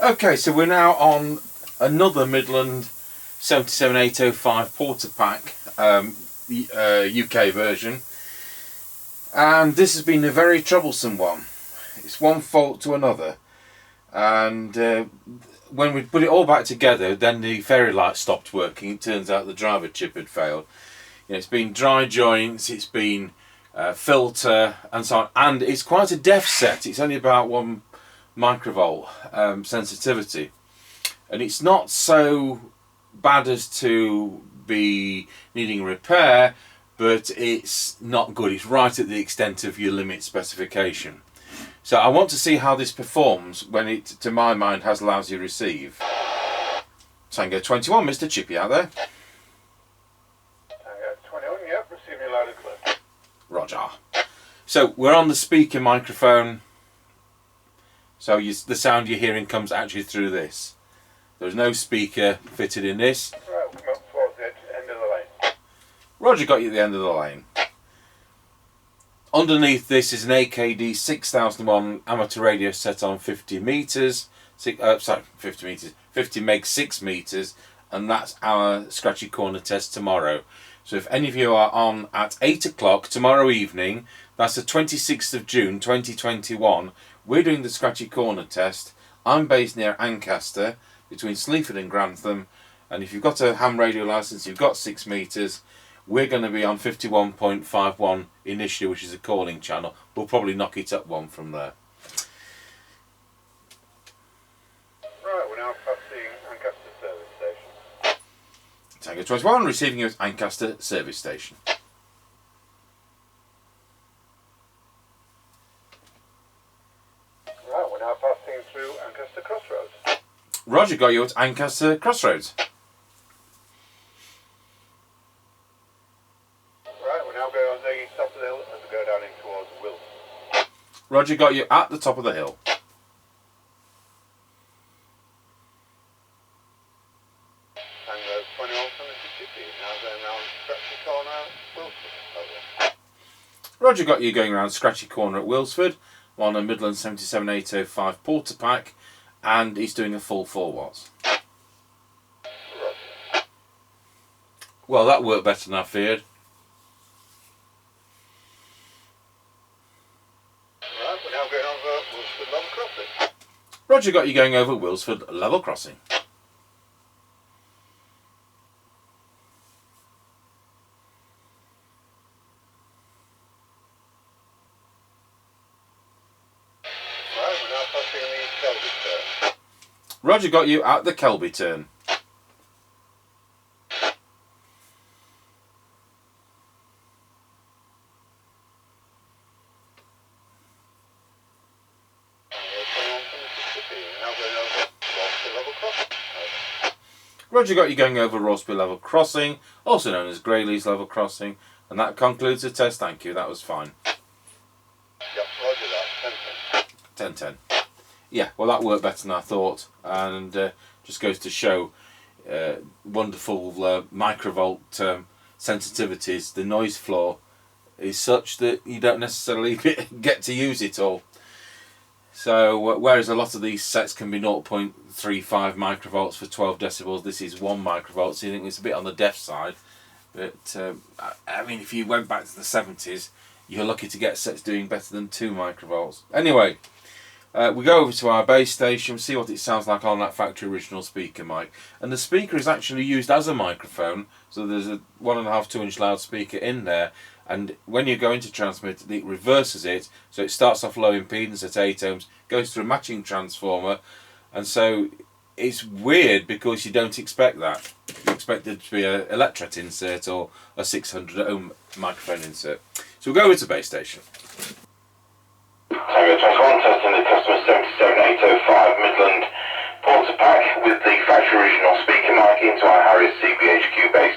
Okay, so we're now on another Midland 77805 Porter Pack, UK version, and this has been a very troublesome one. It's one fault to another, and when we put it all back together, then the fairy light stopped working. It turns out the driver chip had failed. You know, it's been dry joints, it's been filter and so on, and it's quite a def set. It's only about 1 microvolt sensitivity, and it's not so bad as to be needing repair, but it's not good. It's right at the extent of your limit specification. So I want to see how this performs when it, to my mind, has lousy receive. Tango 21, Mr Chippie out there. Tango 21, yep, receiving loud and clear. Roger. So we're on the speaker microphone, so the sound you're hearing comes actually through this. There's no speaker fitted in this. Right, we'll come up towards the end of the lane. Roger got you at the end of the lane. Underneath this is an AKD 6001 amateur radio set on 50 meters. 50 meg 6 meters, and that's our scratchy corner test tomorrow. So if any of you are on at 8 o'clock tomorrow evening, that's the 26th of June 2021, we're doing the scratchy corner test. I'm based near Ancaster, between Sleaford and Grantham, and if you've got a ham radio license, you've got 6 meters. We're going to be on 51.51 initially, which is a calling channel. We'll probably knock it up one from there. Right, we're now passing Ancaster service station. Tango 21 receiving you at Ancaster service station. Right, we're now passing through Ancaster Crossroads. Roger got you at Ancaster Crossroads. Right, we're now going on the top of the hill as we go down in towards Wilton. Roger got you at the top of the hill. Tango 21 from Mr Chippie, now going round Scratchy Corner, Wilton. Roger got you going around Scratchy Corner at Wilsford on a Midland 77805 Porter Pack, and he's doing a full 4 watts. Roger. Well, that worked better than I feared. Right, we're now going over Wilsford Level Crossing. Roger got you going over Wilsford Level Crossing. Right, we're now passing the Kelby turn. Roger got you at the Kelby turn. Roger got you going over Rossby Level Crossing, also known as Greyleys Level Crossing, and that concludes the test. Thank you, that was fine. Yep, roger that, 10-10. 10-10. Yeah, well, that worked better than I thought, and just goes to show wonderful microvolt sensitivities. The noise floor is such that you don't necessarily get to use it all. So whereas a lot of these sets can be 0.35 microvolts for 12 decibels, this is 1 microvolt, so you think it's a bit on the deaf side. But I mean, if you went back to the 70s, you're lucky to get sets doing better than 2 microvolts. Anyway, we go over to our base station, see what it sounds like on that factory original speaker mic. And the speaker is actually used as a microphone, so there's a 1.5 2-inch loudspeaker in there. And when you're going to transmit, it reverses it, so it starts off low impedance at 8 ohms, goes through a matching transformer, and so it's weird because you don't expect that. You expect it to be an electret insert or a 600 ohm microphone insert. So we'll go over to base station. Tango 21 testing the customer 77805 Midland Porter Pack with the factory original speaker mic into our Harris CBHQ base